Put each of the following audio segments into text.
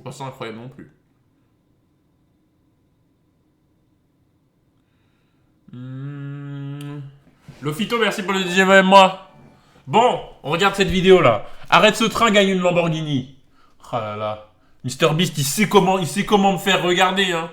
Pas ça incroyable non plus. Lofito, merci pour le 10e mois. Bon, on regarde cette vidéo là. Arrête ce train, gagne une Lamborghini. Ah là là. MrBeast, il sait comment me faire regarder, hein.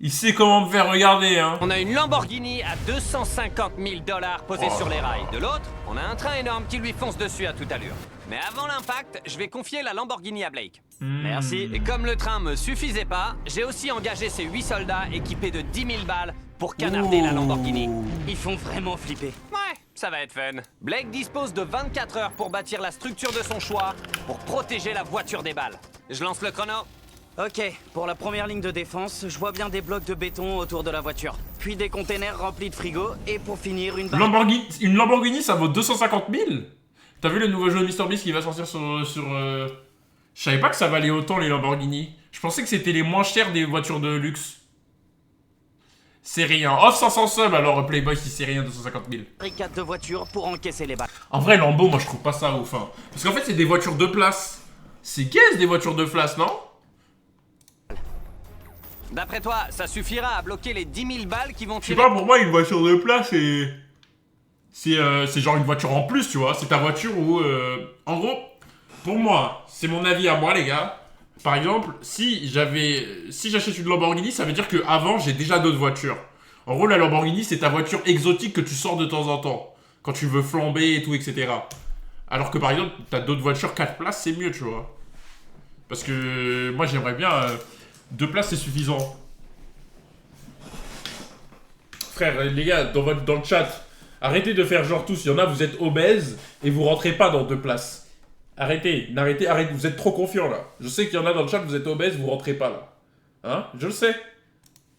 Il sait comment me faire regarder, hein. On a une Lamborghini à 250 000 $ posée sur les rails. De l'autre, on a un train énorme qui lui fonce dessus à toute allure. Mais avant l'impact, je vais confier la Lamborghini à Blake. Merci. Et comme le train me suffisait pas, j'ai aussi engagé ces 8 soldats équipés de 10 000 balles pour canarder la Lamborghini. Ils font vraiment flipper. Ouais, ça va être fun. Blake dispose de 24 heures pour bâtir la structure de son choix pour protéger la voiture des balles. Je lance le chrono. Ok, pour la première ligne de défense, je vois bien des blocs de béton autour de la voiture. Puis des containers remplis de frigo, et pour finir, une Une Lamborghini, ça vaut 250 000. T'as vu le nouveau jeu de MrBeast qui va sortir sur... Je savais pas que ça valait autant les Lamborghini. Je pensais que c'était les moins chers des voitures de luxe. C'est rien. Off 500 subs alors Playboy si c'est rien 250 000. Brigade de voiture pour encaisser les balles. En vrai Lambo, moi je trouve pas ça ouf. Hein. Parce qu'en fait c'est des voitures de place. C'est gaze des voitures de place, non? D'après toi, ça suffira à bloquer les 10 000 balles qui vont Je sais tirer... pas, pour moi une voiture de place c'est genre une voiture en plus, tu vois. C'est ta voiture où... En gros, pour moi, c'est mon avis à moi les gars. Par exemple, si j'achète une Lamborghini, ça veut dire que avant j'ai déjà d'autres voitures. En gros, la Lamborghini, c'est ta voiture exotique que tu sors de temps en temps. Quand tu veux flamber et tout, etc. Alors que par exemple, t'as d'autres voitures 4 places, c'est mieux, tu vois. Parce que moi, j'aimerais bien... 2 places, c'est suffisant. Frère, les gars, dans le chat, arrêtez de faire genre tous. Il y en a, vous êtes obèses et vous rentrez pas dans 2 places. Arrêtez, arrêtez, vous êtes trop confiants là. Je sais qu'il y en a dans le chat, vous êtes obèses, vous rentrez pas là. Hein? Je le sais.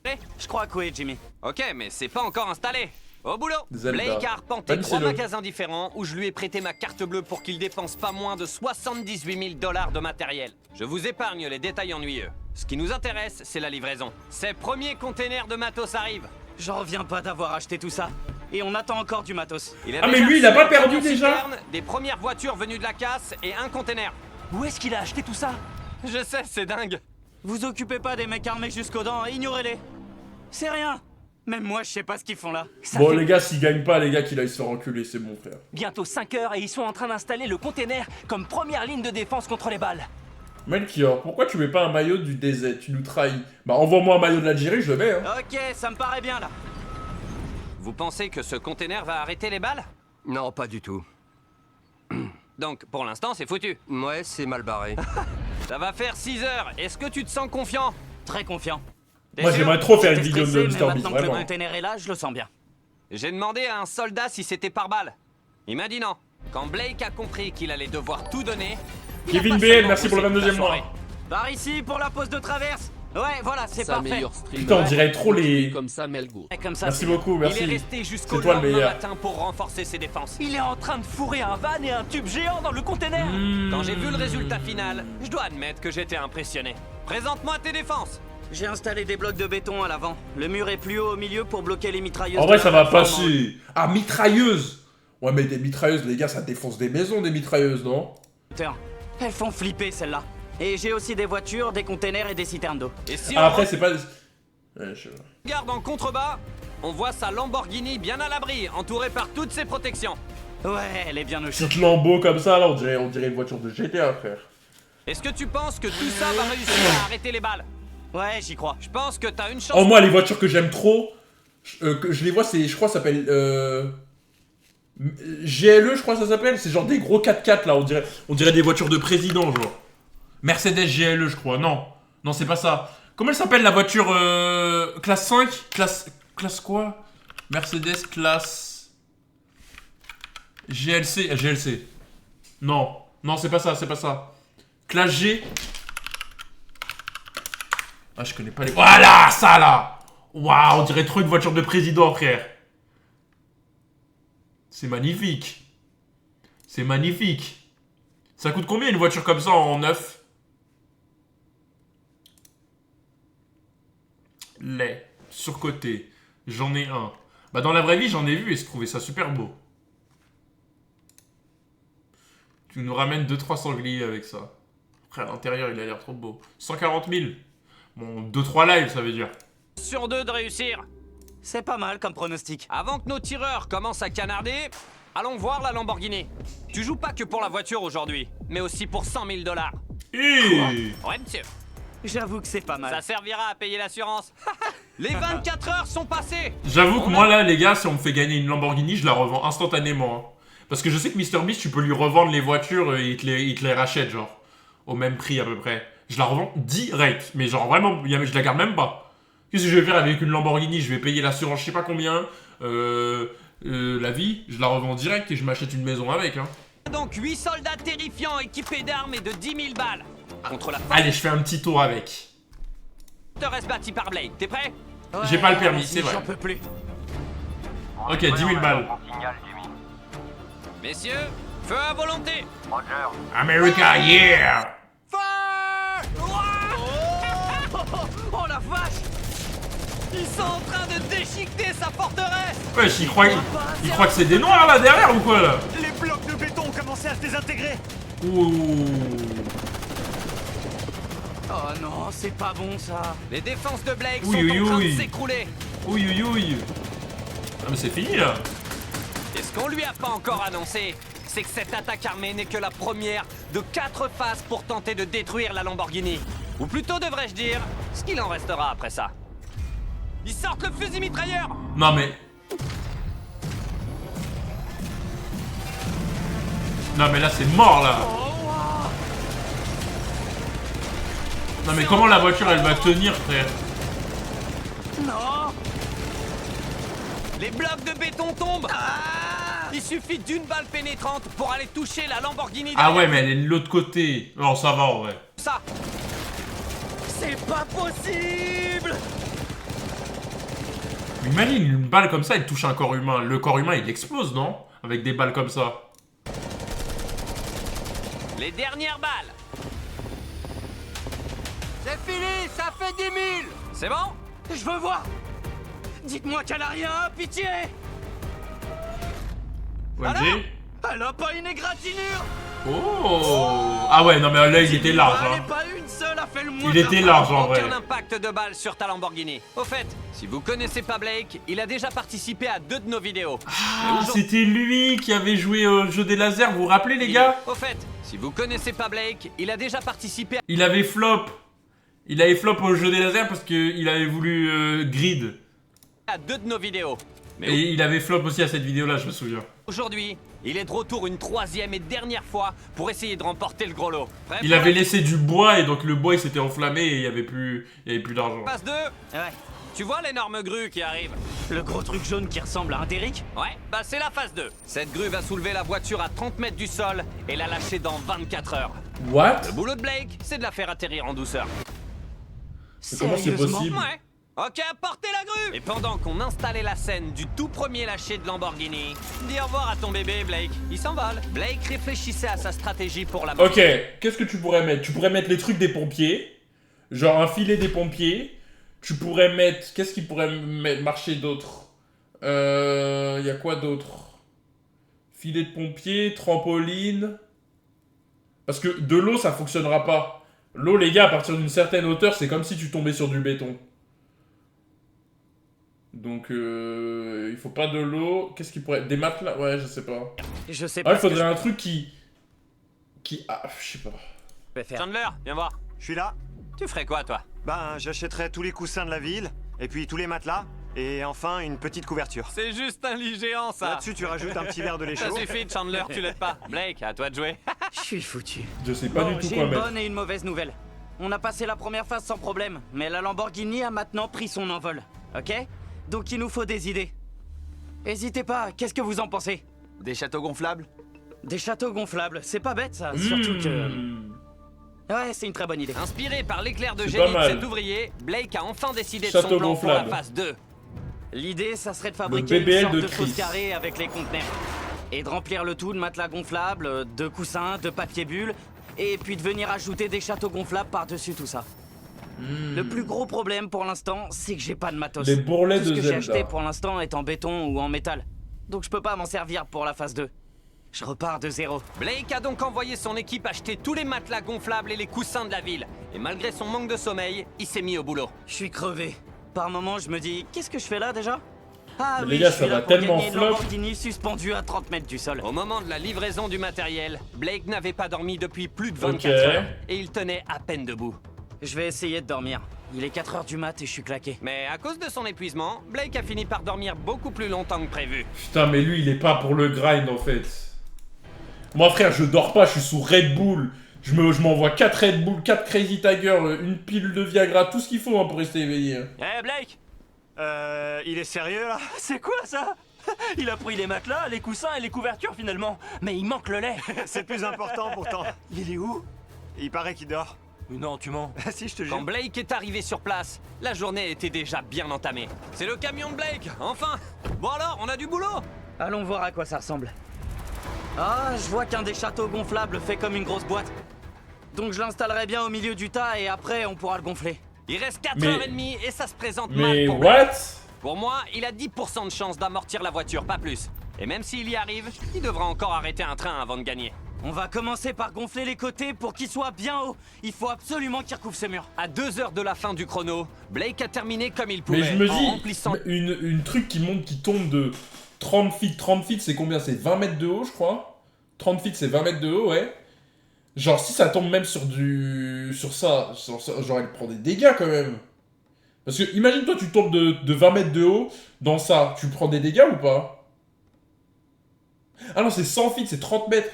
Je crois que oui, Jimmy. Ok, mais c'est pas encore installé. Au boulot. Zelda. Blake a arpenté 3 Vanissez-le. magasins différents où je lui ai prêté ma carte bleue pour qu'il dépense pas moins de 78 000 $ de matériel. Je vous épargne les détails ennuyeux. Ce qui nous intéresse, c'est la livraison. Ces premiers containers de matos arrivent. J'en reviens pas d'avoir acheté tout ça. Et on attend encore du matos. Il Ah, mais déjà lui, il a reçu pas un perdu camion déjà citerne, des premières voitures venues de la casse et un container. Où est-ce qu'il a acheté tout ça? Je sais, c'est dingue. Vous occupez pas des mecs armés jusqu'aux dents, ignorez-les. C'est rien. Même moi, je sais pas ce qu'ils font là. Bon, les gars, s'ils gagnent pas, les gars, qu'il aille se faire enculer, c'est bon, frère. Bientôt 5 heures et ils sont en train d'installer le container comme première ligne de défense contre les balles. Melchior, pourquoi tu mets pas un maillot du DZ? Tu nous trahis. Bah, envoie-moi un maillot de l'Algérie, je le mets, hein. Ok, ça me paraît bien là. Vous pensez que ce container va arrêter les balles? Non, pas du tout. Donc, pour l'instant, c'est foutu. Ouais, c'est mal barré. Ça va faire 6 heures. Est-ce que tu te sens confiant? Très confiant. Moi, T'es j'aimerais sûr? trop faire une J'étais vidéo de stressé, mais MrBeast, maintenant que le vraiment. container est là, je le sens bien. J'ai demandé à un soldat si c'était par balle. Il m'a dit non. Quand Blake a compris qu'il allait devoir tout donner... il a Kevin pas BL, seulement merci pour le poussé toute la 22e mois. soirée. Par ici pour la pause de traverse. Ouais, voilà, c'est Sa parfait. meilleure stream. Putain, on dirait trop les... Comme ça, Melgo. Et comme ça, Merci c'est beaucoup, merci. Il est resté jusqu'au C'est toi le lendemain meilleur. matin pour renforcer ses défenses. Il est en train de fourrer un van et un tube géant dans le container. Quand j'ai vu le résultat final, je dois admettre que j'étais impressionné. Présente-moi tes défenses. J'ai installé des blocs de béton à l'avant. Le mur est plus haut au milieu pour bloquer les mitrailleuses. En de vrai, la ça va plateforme. passer. Ah, mitrailleuse. Ouais, mais des mitrailleuses, les gars, ça défonce des maisons, des mitrailleuses, non? Putain, elles font flipper celles-là. Et j'ai aussi des voitures, des containers et des citernes d'eau. Et si Ah, on après, c'est pas... Ouais, je... regarde en contrebas, on voit sa Lamborghini bien à l'abri, entourée par toutes ses protections. Ouais, elle est bien au chaud. Petite Lambo comme ça, là, on dirait une voiture de GTA, frère. Est-ce que tu penses que tout ça va réussir à arrêter les balles? Ouais, j'y crois. Je pense que t'as une chance. Oh, moi, les voitures que j'aime trop, que je les vois, c'est, je crois, ça s'appelle... GLE, je crois que ça s'appelle. C'est genre des gros 4x4, là, on dirait des voitures de président, genre. Mercedes GLE, je crois. Non, non, c'est pas ça. Comment elle s'appelle, la voiture classe 5? Classe quoi? Mercedes classe... GLC, GLC. Non, non, c'est pas ça, c'est pas ça. Classe G. Ah, je connais pas les... Voilà, ça, là. Waouh, on dirait trop une voiture de président, frère. C'est magnifique. C'est magnifique. Ça coûte combien une voiture comme ça en neuf? Lait. Surcoté. J'en ai un. Bah dans la vraie vie, j'en ai vu et je trouvais ça super beau. Tu nous ramènes 2-3 sangliers avec ça. Après, à l'intérieur, il a l'air trop beau. 140 000. Bon, 2-3 lives, ça veut dire. Sur 2 de réussir. C'est pas mal comme pronostic. Avant que nos tireurs commencent à canarder, allons voir la Lamborghini. Tu joues pas que pour la voiture aujourd'hui, mais aussi pour 100 000 $. Ouais, monsieur. J'avoue que c'est pas mal. Ça servira à payer l'assurance. Les 24 heures sont passées. J'avoue que moi, là, les gars, si on me fait gagner une Lamborghini, je la revends instantanément. Hein. Parce que je sais que MrBeast, tu peux lui revendre les voitures et il te les rachète, genre. Au même prix, à peu près. Je la revends direct. Mais genre, vraiment, je la garde même pas. Qu'est-ce que je vais faire avec une Lamborghini? Je vais payer l'assurance, je sais pas combien. La vie, je la revends direct et je m'achète une maison avec, hein. Donc 8 soldats terrifiants équipés d'armes et de 10 000 balles. Contre la Allez, je fais un petit tour avec. forteresse bâtie par Blake. T'es prêt? J'ai pas le permis, c'est vrai. J'en peux plus. Ok, 10 000 balles. Messieurs, feu à volonté. America, yeah! Feu! Oh la vache! Ils sont en train de déchiqueter sa forteresse! Ouais, il croit que c'est des noirs là derrière ou quoi là? Les blocs de béton ont commencé à se désintégrer. Ouh. Oh non, c'est pas bon ça. Les défenses de Blake sont Oui, oui, en train oui. de s'écrouler. Oui, oui, oui. Ah, mais c'est fini là. Et ce qu'on lui a pas encore annoncé, c'est que cette attaque armée n'est que la première de 4 phases pour tenter de détruire la Lamborghini. Ou plutôt devrais-je dire, ce qu'il en restera après ça. Ils sortent le fusil mitrailleur! Non mais. Non mais là c'est mort là. Non mais comment la voiture elle va tenir frère? Non. Les blocs de béton tombent! Il suffit d'une balle pénétrante pour aller toucher la Lamborghini. Ah ouais mais elle est de l'autre côté. Non ça va en vrai. Ça! C'est pas possible. Mais imagine une balle comme ça elle touche un corps humain. Le corps humain il explose non? Avec des balles comme ça. Les dernières balles! C'est fini, ça fait 10 000. C'est bon? Je veux voir. Dites-moi qu'elle a rien, pitié. OMG. Elle a pas une égratignure. Oh. Ah ouais non mais là il était large Elle hein. est pas une seule a fait le moins. Il était large en vrai. Aucun impact de balle sur ta Lamborghini. Au fait, si vous connaissez pas Blake, il a déjà participé à 2 de nos vidéos. Ah, c'était lui qui avait joué au jeu des lasers, vous vous rappelez les gars? Au fait, si vous connaissez pas Blake, il a déjà participé Il avait flop. Il avait flop au jeu des lasers parce qu'il avait voulu grid. à 2 de nos vidéos. Mais Et il avait flop aussi à cette vidéo là, je me souviens. aujourd'hui, il est de retour une 3e et dernière fois pour essayer de remporter le gros lot. Prêt Il pour avait la laissé du bois et donc le bois il s'était enflammé et il y avait plus d'argent. phase 2? Ouais. Tu vois l'énorme grue qui arrive? Le gros truc jaune qui ressemble à un Derrick. Ouais, bah c'est la phase 2. Cette grue va soulever la voiture à 30 mètres du sol et la lâcher dans 24 heures. What? Le boulot de Blake, c'est de la faire atterrir en douceur. Comment c'est Sérieusement possible? Ouais. Ok, portez la grue! Et pendant qu'on installait la scène du tout premier lâcher de Lamborghini, dis au revoir à ton bébé, Blake. Il s'envole. Blake réfléchissait à sa stratégie pour la... Ok, qu'est-ce que tu pourrais mettre? Tu pourrais mettre les trucs des pompiers. Genre un filet des pompiers. Tu pourrais mettre... Qu'est-ce qui pourrait marcher d'autre? Y a quoi d'autre? Filet de pompiers, trampoline... Parce que de l'eau, ça fonctionnera pas. L'eau, les gars, à partir d'une certaine hauteur, c'est comme si tu tombais sur du béton. Donc, il faut pas de l'eau. Qu'est-ce qui pourrait... Des matelas? Ouais, je sais pas. Je sais Ah, pas. il ce que faudrait un truc qui... Ah, je sais pas. je vais faire. Chandler, viens voir. Je suis là. Tu ferais quoi, toi? Ben, j'achèterai tous les coussins de la ville, et puis tous les matelas, et enfin une petite couverture. C'est juste un lit géant, ça. Là-dessus, tu rajoutes un petit verre de lait Ça chaud. suffit, Chandler, tu l'aides pas. Blake, à toi de jouer. Je suis foutu. Je sais pas Bon, du tout j'ai quoi une mettre. bonne et une mauvaise nouvelle. On a passé la première phase sans problème, mais la Lamborghini a maintenant pris son envol. Ok? Donc il nous faut des idées. Hésitez pas, qu'est-ce que vous en pensez? Des châteaux gonflables? Des châteaux gonflables, c'est pas bête ça, surtout que... Mmh. Ouais, c'est une très bonne idée. Inspiré par l'éclair de C'est génie pas de mal. cet ouvrier, Blake a enfin décidé de Château son plan pour la gonflable. phase 2. L'idée, ça serait de fabriquer BBL une sorte de de Chris. fausse carré avec les conteneurs. Et de remplir le tout de matelas gonflables, de coussins, de papier bulle, et puis de venir ajouter des châteaux gonflables par-dessus tout ça. Le plus gros problème pour l'instant, c'est que j'ai pas de matos. Les bourrelets Tout ce de que j'ai Zelda. acheté pour l'instant est en béton ou en métal. Donc je peux pas m'en servir pour la phase 2. Je repars de zéro. Blake a donc envoyé son équipe acheter tous les matelas gonflables et les coussins de la ville. Et malgré son manque de sommeil, il s'est mis au boulot. Je suis crevé. Par moments, je me dis, qu'est-ce que je fais là déjà? Ah Les oui, gars, je suis ça là va pour tellement gagner une flop. Lamborghini suspendue à 30 mètres du sol. Au moment de la livraison du matériel, Blake n'avait pas dormi depuis plus de 24 Ok. heures. Et il tenait à peine debout. Je vais essayer de dormir. Il est 4 h du mat et je suis claqué. Mais à cause de son épuisement, Blake a fini par dormir beaucoup plus longtemps que prévu. Putain, mais lui, il est pas pour le grind, en fait. Moi, frère, je dors pas, je suis sous Red Bull. Je m'envoie 4 Red Bull, 4 Crazy Tiger, une pilule de Viagra, tout ce qu'il faut hein, pour rester éveillé. Eh Blake, Il est sérieux là? c'est quoi ça? Il a pris les matelas, les coussins et les couvertures finalement. Mais il manque le lait. C'est plus important pourtant. Il est où? Il paraît qu'il dort. Non, tu mens. Si, je te Quand jure. Blake est arrivé sur place, la journée était déjà bien entamée. C'est le camion de Blake, enfin! Bon alors, on a du boulot! Allons voir à quoi ça ressemble. Ah, je vois qu'un des châteaux gonflables fait comme une grosse boîte. Donc je l'installerai bien au milieu du tas et après on pourra le gonfler. Il reste 4 Mais- h 30 et ça se présente mal Mais pour Blake. what? Pour moi, il a 10% de chance d'amortir la voiture, pas plus. Et même s'il y arrive, il devra encore arrêter un train avant de gagner. On va commencer par gonfler les côtés pour qu'ils soient bien hauts. Il faut absolument qu'ils recouvrent ce mur. À 2 heures de la fin du chrono, Blake a terminé comme il pouvait, Mais je me en dis, remplissant... une truc qui monte, qui tombe de 30 feet. 30 feet, c'est combien? C'est 20 mètres de haut, je crois. 30 feet, c'est 20 mètres de haut, ouais. Genre, si ça tombe même sur ça, genre, il prend des dégâts quand même. Parce que, imagine, toi, tu tombes de 20 mètres de haut dans ça. Tu prends des dégâts ou pas? Ah non, c'est 100 feet, c'est 30 mètres.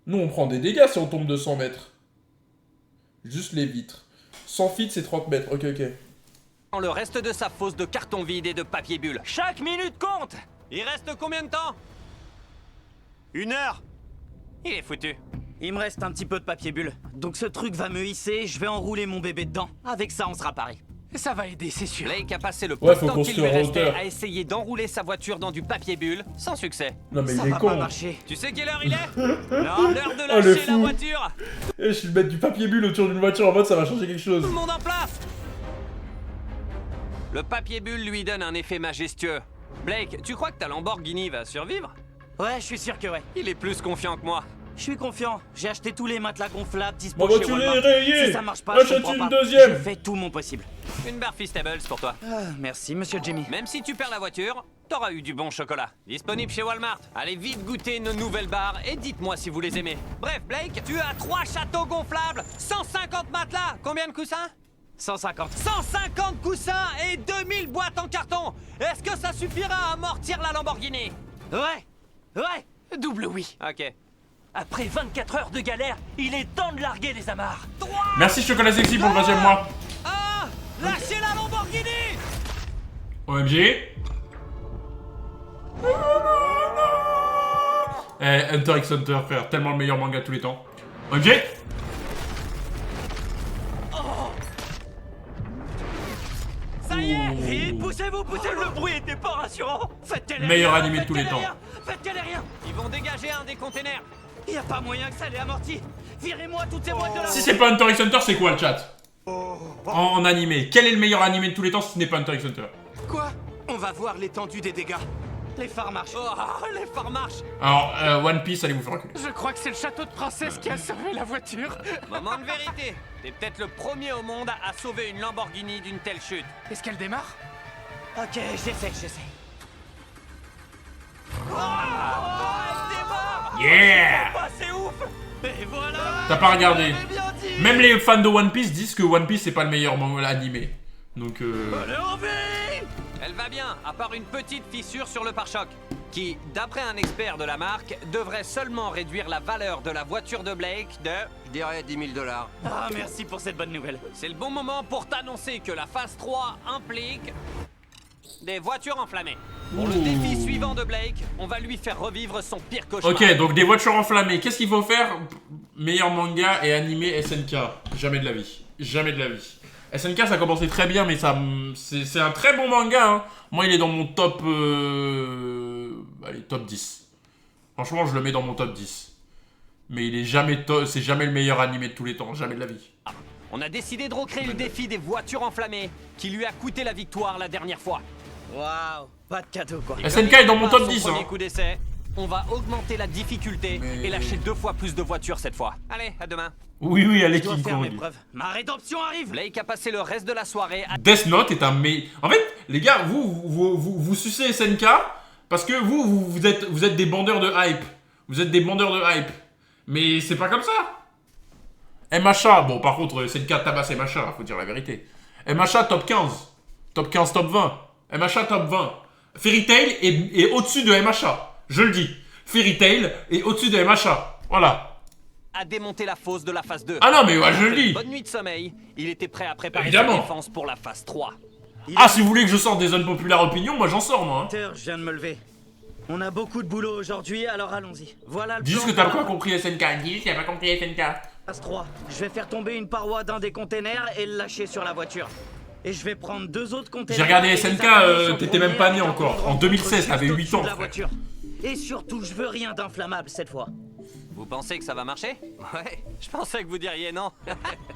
Nous, on prend des dégâts si on tombe de 100 mètres. Juste les vitres. 100 feet, c'est 30 mètres. Ok, ok. le reste de sa fosse de carton vide et de papier bulle. Chaque minute compte. Il reste combien de temps? 1 heure. Il est foutu. Il me reste un petit peu de papier bulle. Donc ce truc va me hisser, je vais enrouler mon bébé dedans. Avec ça, on sera paré. Ça va aider, c'est sûr. Blake a passé le peu Ouais, de faut temps qu'il lui construire en restait hauteur. à essayer d'enrouler sa voiture dans du papier bulle, sans succès. Non, mais Ça il est va con. pas marcher. Tu sais quelle heure il est? Non, l'heure de Oh, le lâcher la fou. voiture. Eh, je vais mettre du papier bulle autour d'une voiture en mode ça va changer quelque chose. Tout le monde en place. Le papier bulle lui donne un effet majestueux. Blake, tu crois que ta Lamborghini va survivre? Ouais, je suis sûr que ouais. Il est plus confiant que moi. Je suis confiant. J'ai acheté tous les matelas gonflables Ma dispo chez voiture est Walmart. rayée. Si ça marche pas, je Achète comprends une pas. deuxième. Je fais tout mon possible. Une barre Feastables pour toi. Ah, merci, monsieur Jimmy. Même si tu perds la voiture, t'auras eu du bon chocolat. Disponible chez Walmart. Allez vite goûter nos nouvelles barres et dites-moi si vous les aimez. Bref, Blake, tu as 3 châteaux gonflables, 150 matelas. Combien de coussins? 150. 150 coussins et 2000 boîtes en carton. Est-ce que ça suffira à amortir la Lamborghini? Ouais. Ouais. Double oui. Ok. Après 24 heures de galère, il est temps de larguer les amarres. 3, Merci Chocolat Sexy pour le 20e mois. 1, lâchez la Lamborghini. OMG. Hunter x Hunter, frère, tellement le meilleur manga de tous les temps. OMG. Ça y est. Et poussez-vous, poussez-vous. Le bruit était pas rassurant. Faites qu'elle ait Meilleur rien, animé de faites tous les qu'elle ait temps. rien, Faites qu'elle ait rien. Ils vont dégager un des containers. Y a pas moyen que ça l'ait amorti. Virez-moi toutes ces boîtes de là. Si c'est pas Hunter x Hunter, c'est quoi le chat? En animé. Quel est le meilleur animé de tous les temps si ce n'est pas Hunter x Hunter? Quoi? On va voir l'étendue des dégâts. Les phares marchent. Oh, les phares marchent. Alors, One Piece, allez vous faire reculer. Je crois que c'est le château de princesse qui a sauvé la voiture. Moment de vérité. T'es peut-être le premier au monde à sauver une Lamborghini d'une telle chute. Est-ce qu'elle démarre? Ok, j'essaie. Yeah. Ah, c'est ouf. Et voilà. T'as pas regardé. J'avais bien dit. Même les fans de One Piece disent que One Piece c'est pas le meilleur manga animé. Donc Allez, on vit. Elle va bien, à part une petite fissure sur le pare-choc, qui, d'après un expert de la marque, devrait seulement réduire la valeur de la voiture de Blake de... Je dirais 10 000 $. Ah, merci pour cette bonne nouvelle. C'est le bon moment pour t'annoncer que la phase 3 implique... des voitures enflammées. Pour le défi suivant de Blake, on va lui faire revivre son pire cauchemar. ok, donc des voitures enflammées. Qu'est-ce qu'il faut faire? Meilleur manga et animé SNK. Jamais de la vie. Jamais de la vie. SNK ça a commencé très bien, mais ça c'est un très bon manga. Hein. Moi il est dans mon top... allez, top 10. Franchement je le mets dans mon top 10. Mais il est jamais c'est jamais le meilleur animé de tous les temps. Jamais de la vie. On a décidé de recréer le défi des voitures enflammées, qui lui a coûté la victoire la dernière fois. Waouh, pas de cadeau quoi. Et SNK comme il est dans mon prépare top son 10, premier hein. coup d'essai, On va augmenter la difficulté et lâcher 2 fois plus de voitures cette fois. Allez, à demain. Oui, allez, Je dois King faire mes Kong. preuves. Ma rédemption arrive. Blake a passé le reste de la soirée à... Death Note est un En fait, les gars, vous sucez SNK parce que vous êtes des bandeurs de hype. Vous êtes des bandeurs de hype. Mais c'est pas comme ça. MHA, bon, par contre, SNK tabasse MHA, faut dire la vérité. MHA top 15. Top 15, top 20. MHA top 20. Fairy Tail est au-dessus de MHA. Je le dis. Fairy Tail est au-dessus de MHA. Voilà. démonter la fosse de la phase 2. Ah non, mais ouais, je le dis. Bonne nuit de sommeil. Il était prêt à préparer Évidemment. sa défense pour la phase 3. Ah, si vous voulez que je sorte des unpopular opinions, moi j'en sors, moi. Hein. Je viens de me lever. On a beaucoup de boulot aujourd'hui, alors allons-y. Voilà le Dis plan ce que de t'as la pas compris, SNK. Dis, t'as pas compris, SNK. phase 3. Je vais faire tomber une paroi d'un des containers et le lâcher sur la voiture. Et je vais prendre 2 autres containers. J'ai regardé et les SNK, attaquer sur t'étais le même pas né premier encore. avec un En bombe 2016, juste t'avais 8 au-dessus ans, de la frère. voiture. Et surtout, je veux rien d'inflammable cette fois. Vous pensez que ça va marcher? Ouais, je pensais que vous diriez non.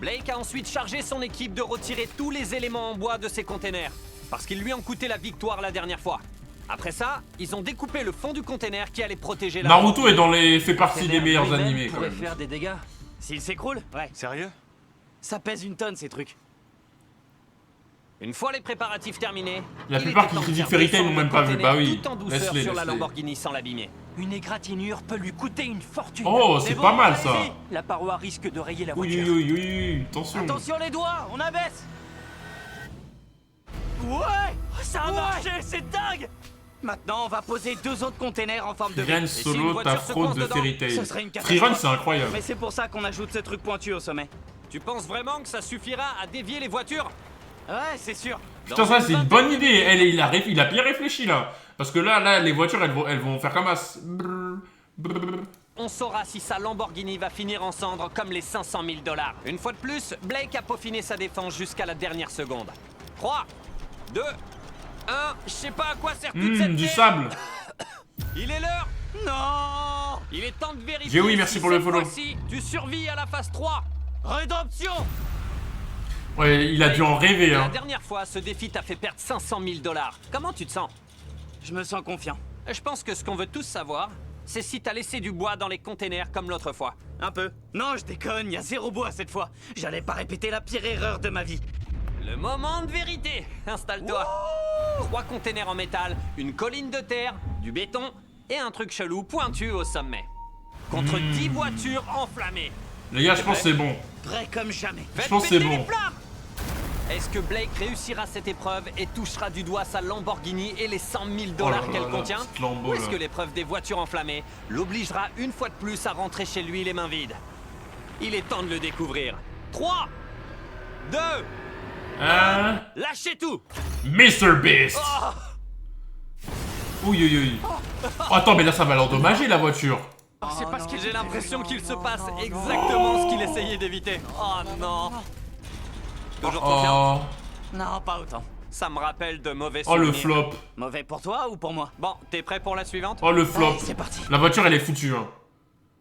Blake a ensuite chargé son équipe de retirer tous les éléments en bois de ses containers, parce qu'ils lui ont coûté la victoire la dernière fois. Après ça, ils ont découpé le fond du container qui allait protéger la... Naruto est fait partie des meilleurs lui-même animés, quand pourrait même. faire des dégâts. S'il s'écroule? Ouais. Sérieux? Ça pèse une tonne ces trucs. Une fois les préparatifs terminés, La il plupart était qui temps de critiquent faire Fairy Tail descendre n'ont même le pas vu. container Bah oui. tout en douceur Laisse-les, sur la laisse-les. Lamborghini sans l'abîmer. Une égratignure peut lui coûter une fortune. Oh, Mais c'est bon, pas mal, ça. allez-y, la paroi risque de rayer la Oui, voiture. oui, oui, oui, attention. Attention les doigts, on abaisse. Ouais, ça a marché, c'est dingue. Maintenant, on va poser 2 autres containers en forme de Freerun V. si une solo voiture ta se fraude coince de dedans, Fairy Tail. ce serait une catastrophe. Freerun, c'est incroyable. Mais c'est pour ça qu'on ajoute ce truc pointu au sommet. Tu penses vraiment que ça suffira à dévier les voitures? Ouais, c'est sûr. Putain, ça, c'est une bonne idée. Il a bien réfléchi, là. Parce que là, les voitures, elles vont faire comme as. Brrr, brrr. On saura si sa Lamborghini va finir en cendres comme les 500 000 $. Une fois de plus, Blake a peaufiné sa défense jusqu'à la dernière seconde. 3, 2, 1, je sais pas à quoi sert toute cette Du merde. sable. Il est l'heure. Non. Il est temps de vérifier J'ai oui, merci si pour le cette follow. fois-ci, tu survis à la phase 3. Rédemption. Ouais, il a dû en rêver, La hein. dernière fois, ce défi t'a fait perdre 500 000 $. Comment tu te sens? Je me sens confiant. Je pense que ce qu'on veut tous savoir, c'est si t'as laissé du bois dans les containers comme l'autre fois. Un peu. Non, je déconne, il y a 0 bois cette fois. J'allais pas répéter la pire erreur de ma vie. Le moment de vérité. Installe-toi. 3 containers en métal, une colline de terre, du béton et un truc chelou pointu au sommet. Contre 10 voitures enflammées. Les gars, je pense que c'est bon. Prêt comme jamais. Faites pense que c'est péter bon. les flammes. Est-ce que Blake réussira cette épreuve et touchera du doigt sa Lamborghini et les 100 000 Oh là $ là qu'elle là, contient? petite Lambo, Ou est-ce là. que l'épreuve des voitures enflammées l'obligera une fois de plus à rentrer chez lui les mains vides? Il est temps de le découvrir. 3, 2, Hein? lâchez tout! Mr. Beast. Oui, oui, oui. Oh, attends, mais là, ça va l'endommager, la voiture. C'est parce que j'ai l'impression qu'il se passe exactement ce qu'il essayait d'éviter. Oh non! Toujours confiant? Oh, Non, pas autant. Ça me rappelle de mauvais oh le souvenirs. flop. Mauvais pour toi ou pour moi? Bon, t'es prêt pour la suivante? Oh, le flop. Allez, c'est parti. La voiture, elle est foutue, hein.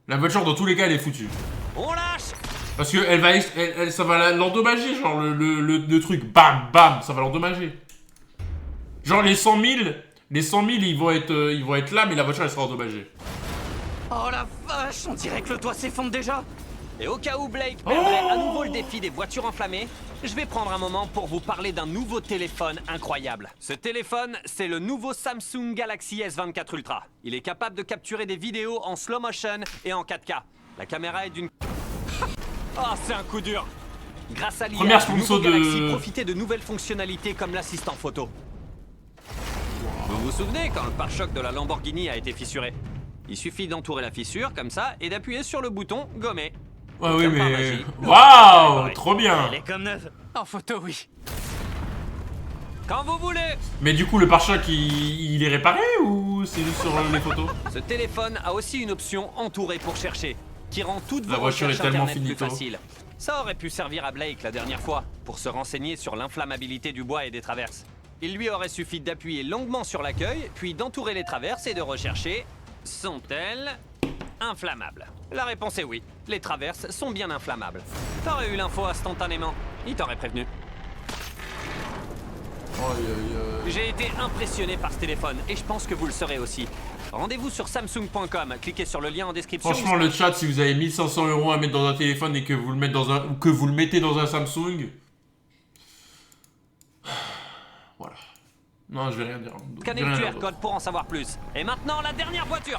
La voiture, dans tous les cas, elle est foutue. On lâche! Parce que ça va l'endommager, genre le truc, bam, bam, ça va l'endommager. Genre les 100 000, ils vont être là, mais la voiture elle sera endommagée. Oh la vache, on dirait que le toit s'effondre déjà. Et au cas où Blake perdrait à nouveau le défi des voitures enflammées, je vais prendre un moment pour vous parler d'un nouveau téléphone incroyable. Ce téléphone, c'est le nouveau Samsung Galaxy S24 Ultra. Il est capable de capturer des vidéos en slow motion et en 4K. La caméra est d'une... Oh, c'est un coup dur. Grâce à l'IA, Première le nouveau sponsor de- Galaxy profitait de nouvelles fonctionnalités comme l'assistant photo. Vous vous souvenez quand le pare-choc de la Lamborghini a été fissuré? Il suffit d'entourer la fissure comme ça et d'appuyer sur le bouton gommer. Ouais, oui, Comme par mais. magie. Waouh, trop bien. Elle est comme neuve. En photo, oui. Quand vous voulez. Mais du coup, le pare-choc il est réparé ou c'est juste sur les photos? Ce téléphone a aussi une option entourée pour chercher, qui rend toutes La vos voiture recherches est tellement internet plus finito. faciles. Ça aurait pu servir à Blake la dernière fois, pour se renseigner sur l'inflammabilité du bois et des traverses. Il lui aurait suffi d'appuyer longuement sur l'accueil, puis d'entourer les traverses et de rechercher... Sont-elles inflammables? La réponse est oui. Les traverses sont bien inflammables. T'aurais eu l'info instantanément. Il t'aurait prévenu. J'ai été impressionné par ce téléphone et je pense que vous le serez aussi. Rendez-vous sur Samsung.com, cliquez sur le lien en description. Franchement, le chat, si vous avez 1500 € à mettre dans un téléphone et que vous le mettez dans un, ou que vous le mettez dans un Samsung, voilà. Non, je vais rien dire. Scannez le QR code pour en savoir plus. Et maintenant, la dernière voiture.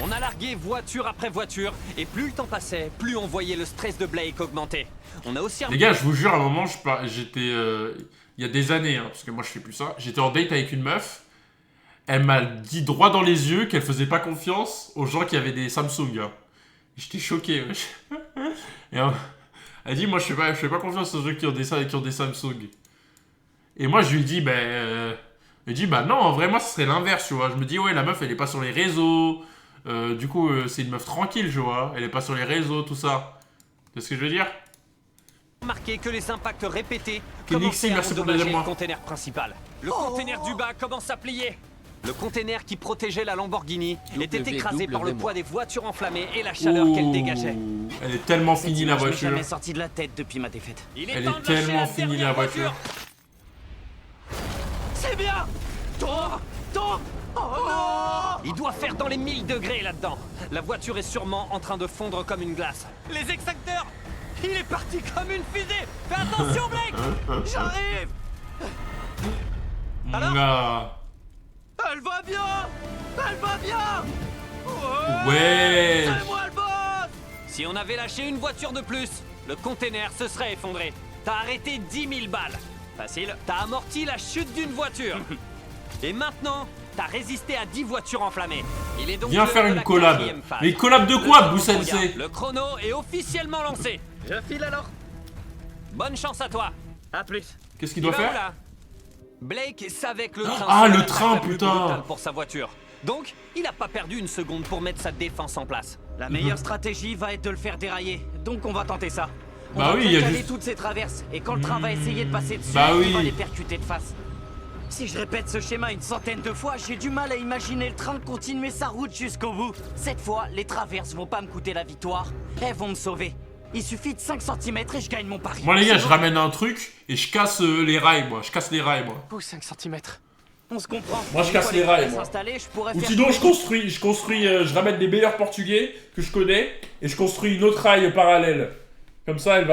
On a largué voiture après voiture, et plus le temps passait, plus on voyait le stress de Blake augmenter. On a aussi... Les gars, je vous jure, à un moment, j'étais... il y a des années, hein, parce que moi je fais plus ça, j'étais en date avec une meuf, elle m'a dit droit dans les yeux qu'elle faisait pas confiance aux gens qui avaient des Samsung. Hein. J'étais choqué, wesh. Et elle dit, moi je fais pas confiance aux gens qui ont des Samsung. Et moi je lui dis, elle dit, bah non, en vrai, moi ce serait l'inverse, tu vois. Je me dis, ouais, la meuf elle est pas sur les réseaux, du coup c'est une meuf tranquille, tu vois. Elle est pas sur les réseaux, tout ça. C'est ce que je veux dire? Remarquez que les impacts répétés Kenixi, commençaient à merci pour le endommager deuxième le mois. container principal. Le container du bas commence à plier. Le container qui protégeait la Lamborghini était écrasé par le poids des voitures enflammées et la chaleur qu'elle dégageait. Elle est tellement Cette finie la image m'est voiture. jamais sortie de la tête depuis ma défaite. Il Elle temps est de lâcher tellement la finie dernière la voiture. C'est bien. Tombe. Oh non. Il doit faire dans les 1000 degrés là-dedans. La voiture est sûrement en train de fondre comme une glace. Les exacteurs. Il est parti comme une fusée. Fais attention, Blake. J'arrive. Alors Ah. Elle va bien. Elle va bien. Ouais. C'est moi le boss. Si on avait lâché une voiture de plus, le container se serait effondré. T'as arrêté 10 000 balles. Facile. T'as amorti la chute d'une voiture. Et maintenant, t'as résisté à 10 voitures enflammées. Il est donc Viens l'heure faire de une la collab. quatrième phase. Mais collab de Le quoi, temps Boussensei? regarde. Le chrono est officiellement lancé. Je file alors. Bonne chance à toi. À plus. Qu'est-ce qu'il Il doit va où, faire? là? Blake savait que le train Ah, serait le l'attaque train, la plus putain. brutale pour sa voiture. Donc, il a pas perdu une seconde pour mettre sa défense en place. La meilleure stratégie va être de le faire dérailler. Donc on va tenter ça. On Bah va oui, il y a caler juste- toutes ces traverses. Et quand le train va essayer de passer dessus, Bah oui. il va les percuter de face. Si je répète ce schéma une centaine de fois, j'ai du mal à imaginer le train continuer sa route jusqu'au bout. Cette fois, les traverses vont pas me coûter la victoire. Elles vont me sauver. Il suffit de 5 cm et je gagne mon pari. Moi les gars, C'est je bon. ramène un truc et je casse les rails, moi. Je casse les rails, moi. Ou 5 cm. On se comprend. Moi, je Une casse fois les rails, traverses moi. installées, je pourrais Ou faire sinon, tous je construis, je ramène les meilleurs portugais que je connais et je construis une autre rail parallèle. Comme ça, elle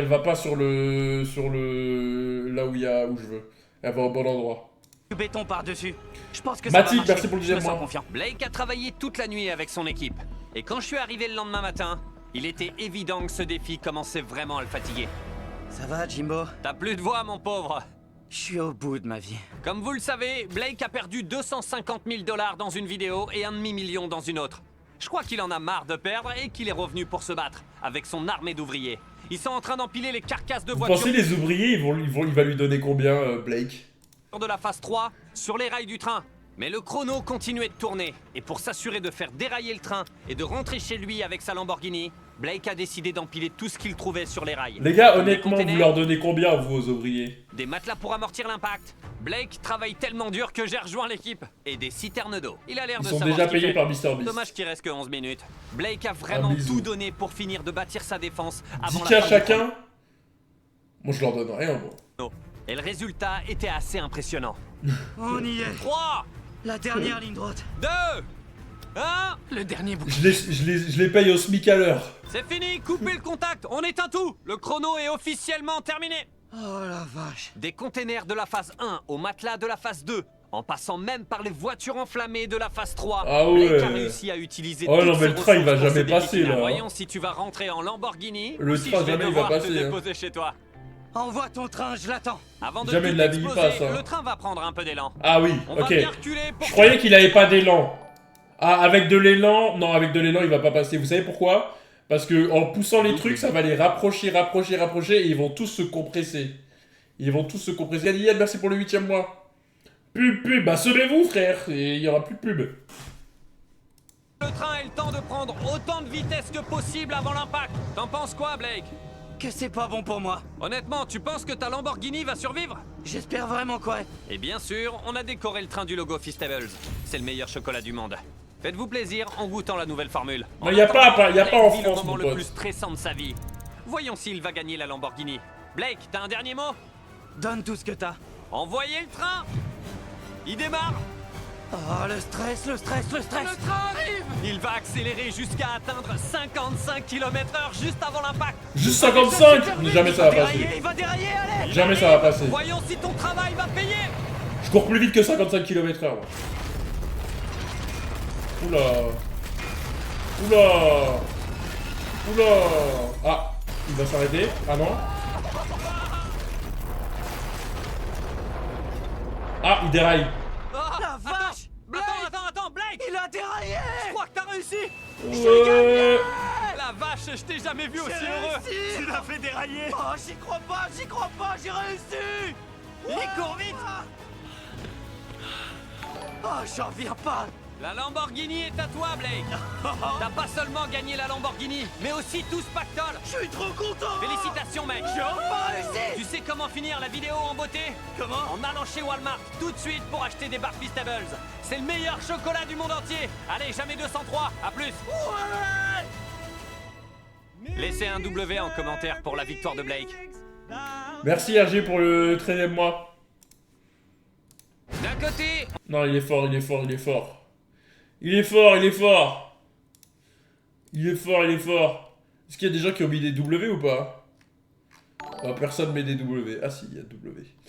va pas sur le, là où je veux. Elle va au bon endroit. du béton par-dessus. Je pense que ça Mathilde, va marcher. merci pour le Je me deuxième sens mois. confiant. Blake a travaillé toute la nuit avec son équipe. Et quand je suis arrivé le lendemain matin, il était évident que ce défi commençait vraiment à le fatiguer. Ça va, Jimbo? T'as plus de voix, mon pauvre. Je suis au bout de ma vie. Comme vous le savez, Blake a perdu 250 000 $ dans une vidéo et un demi-million dans une autre. Je crois qu'il en a marre de perdre et qu'il est revenu pour se battre, avec son armée d'ouvriers. Ils sont en train d'empiler les carcasses de Vous voitures pensez les ouvriers, il va lui donner combien, Blake? de la phase 3 sur les rails du train. Mais le chrono continuait de tourner, et pour s'assurer de faire dérailler le train et de rentrer chez lui avec sa Lamborghini, Blake a décidé d'empiler tout ce qu'il trouvait sur les rails. Les gars, Des honnêtement, vous containers, leur donnez combien, vous, aux ouvriers? des matelas pour amortir l'impact. Blake travaille tellement dur que j'ai rejoint l'équipe. Et des citernes d'eau. Il a l'air Ils de sont savoir déjà ce qu'il payés fait. par MrBeast. Dommage qu'il reste que 11 minutes. Blake a vraiment bisou. tout donné pour finir de bâtir sa défense avant 10K la fin du chacun? Moi, je leur donne rien, moi. chrono. Et le résultat était assez impressionnant. On y est. 3, La dernière ligne droite. 2, 1, Le dernier bout. Je les paye au SMIC à l'heure. c'est fini, coupez le contact, on éteint tout. Le chrono est officiellement terminé. Oh la vache. Des containers de la phase 1 au matelas de la phase 2, en passant même par les voitures enflammées de la phase 3, Ah ouais. Blake a réussi à utiliser Oh toutes non, mais ses le train, il va ressources pour jamais ce défi passer, final. là. Voyons si tu vas rentrer en Lamborghini Le ou si train, je vais jamais il va devoir te passer, hein. déposer chez toi. Envoie ton train, je l'attends. Avant de Jamais tout de la vie, il exploser, passe, hein. le train va prendre un peu d'élan. Ah oui, On va ok. bien reculer pour Je croyais qu'il avait pas d'élan. Ah, avec de l'élan, non, avec de l'élan, il va pas passer. Vous savez pourquoi? Parce que en poussant les trucs, ça va les rapprocher, et ils vont tous se compresser. Yann, merci pour le 8ème mois. Pub, bah semez-vous, frère, et il y aura plus de pub. le train ait le temps de prendre autant de vitesse que possible avant l'impact. T'en penses quoi, Blake? Que c'est pas bon pour moi. Honnêtement, tu penses que ta Lamborghini va survivre? J'espère vraiment quoi. Et bien sûr, on a décoré le train du logo Feastables. C'est le meilleur chocolat du monde. Faites-vous plaisir en goûtant la nouvelle formule. Mais y a pas en Blake vit France, le moment mon le pote. plus stressant de sa vie. Voyons s'il va gagner la Lamborghini. Blake, t'as un dernier mot? Donne tout ce que t'as. Envoyez le train. Il démarre. Oh, le stress, le stress, le stress. Le train arrive! Il va accélérer jusqu'à atteindre 55 km/h juste avant l'impact. Juste 55. Jamais ça va passer. Il va dérailler, allez. Jamais ça va passer. Voyons si ton travail va payer. Je cours plus vite que 55 km/h. Moi. Oula. Oula. Oula. Ah, il va s'arrêter. Ah non. Ah, il déraille. La vache. Attends, Blake. Il a déraillé. Je crois que t'as réussi. Ouais. La vache, je t'ai jamais vu aussi heureux. Tu l'as fait dérailler. Oh, j'y crois pas, j'ai réussi. Il court vite. Oh, j'en reviens pas. La Lamborghini est à toi, Blake. T'as pas seulement gagné la Lamborghini, mais aussi tout ce pactole. Je suis trop content. Félicitations, mec. J'ai enfin réussi. Tu sais comment finir la vidéo en beauté? Comment? En allant chez Walmart tout de suite pour acheter des Bar Feastables. C'est le meilleur chocolat du monde entier. Allez, jamais 203. À plus. Laissez un W en commentaire pour la victoire de Blake. Merci RG pour le 13e mois. D'un côté, Non, il est fort, il est fort, il est fort. Il est fort, il est fort. Il est fort, il est fort. Est-ce qu'il y a des gens qui ont mis des W ou pas? Bah, personne met des W. Ah si, il y a W.